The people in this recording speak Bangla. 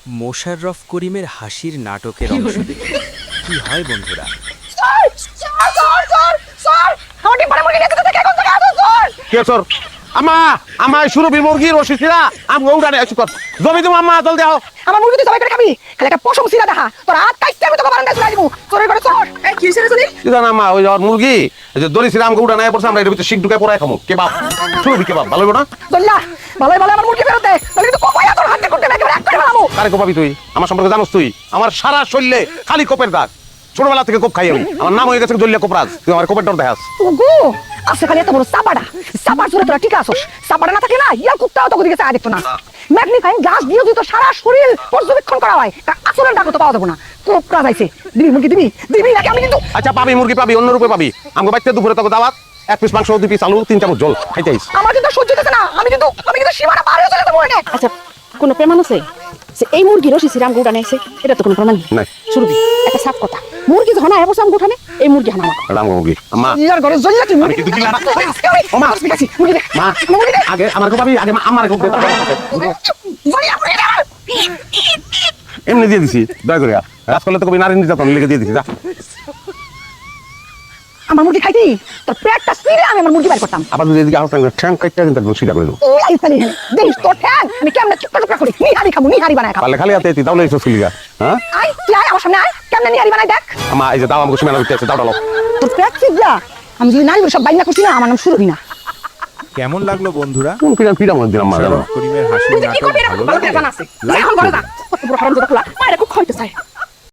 মোশাররফ করিমের হাসির নাটকের অংশ দেখে কি হয় বন্ধুরা? কে সর আমা আমায় সুরভি মুরগির রসিছিরা আম গৌড়ানে আইছো কর জমি তুমি আম্মা জলদি আও আমার মুরগি তুই সবাই করে খাবি খালি একটা পশম সিরা দেখা তোর হাত কাটতে আমি তোকে বারান্দায় চলে যাবো চোরের ঘরে চোর এই কি হইছে রে কি জানা আম্মা ওই মুরগি যে দলি সিরাম গৌড়ানে পড়ছে আমরা এর ভিতরে শিক ঢুকে পড়াই খামু কে বাপ সুরভি কে বাপ ভালো হবে না জল্লা ভালো ভালো আমার মুরগি ফেরত দে তাহলে কিন্তু কোপায়া তোর হাতে করতে একেবারে এক করে ফেলামু কারে কোপাবি তুই আমার সম্পর্কে জানোস তুই আমার সারা শরীরে খালি কোপের দাগ ছোটবেলা থেকে কোপ খাই আমি আমার নাম হয়ে গেছে দলিয়া কোপরাজ তুই আমার কোপের ডর দেখাস ওগো আজকে খালি এত বড় সাপাড়া সাপাড় জোরে তোরা ঠিক আছস সাপাড়া না থাকে না ইয়া কুত্তাও তোকে দিকে চা দেখতো না ম্যাগনিফাইং গ্লাস দিয়ে তুই তো সারা শরীর পর্যবেক্ষণ করা হয় আসলের ডাকো তো পাওয়া যাবে না কোপরা যাইছে দিবি মুরগি দিবি দিবি নাকি আমি কিন্তু আচ্ছা পাবি মুরগি পাবি অন্য রূপে পাবি আমাকে বাইতে দুপুরে তোকে দাওয়াত এক পিস মাংস 2 পিস আলু 3 চামচ জল খাইতেইস আমার কিন্তু সহ্য হচ্ছে না আমি কিন্তু সীমানা পার হয়ে চলে যাবো এটা আচ্ছা কোনো প্রমাণ আছে যে এই মুরগি রসি শ্রীরাম গৌড়ানে আছে? এটা তো কোনো প্রমাণ নেই। নাই সুরভি একটা সাফ কথা, মুরগি যখন আয় বসে আম গোঠানে এই মুরগি হানা আমার রাম মুরগি আম্মা ইয়ার ঘরে জল্লা তুই আমি কিন্তু কি লানা ওমা মুরগি দে মা মুরগি দে আগে আমার কোপাবি আগে আমার কোপ দে জল্লা মুরগি দে এমনি দিয়ে দিছি দয়া করে রাত করলে তো কবি নারী নির্যাতন লিখে দিয়ে দিছি যা আমার মুরগি খাইতি তোর পেটটা ছিঁড়ে আমি আমার মুরগি বাইর করতাম আবার যদি এদিকে আহত ঠ্যাং কাটতে কিন্তু একদম সিধা করে দেবো এই আইসালি দেখিস তোর ঠ্যাং আমি কেমনে টুকরা টুকরা করি নিহারি খাবো নিহারি বানায় খাবো পারলে খালি হাতে এতি তাহলে এসব ফিলিগা হ্যাঁ আই তুই আয় আমার সামনে আয় কেমনে নিহারি বানায় দেখ আমা এই যে দাও আমাকে সুমেনা দিতে আছে দাও ডালো তোর পেট ছিঁড়া আমি যদি নারী সব বাইনা করছি না আমার নাম সুরভি না কেমন লাগলো বন্ধুরা? কোন পিরাম মধ্যে আমার মোশাররফ করিমের হাসির তুই কি নাটক করবি এরকম ভালো ভালো লাগে? প্ল্যান আছে লাইক এখন করে করুন। যা কত বড় হারামজাদা খোলা মায়েরা খুব খাইতে চায়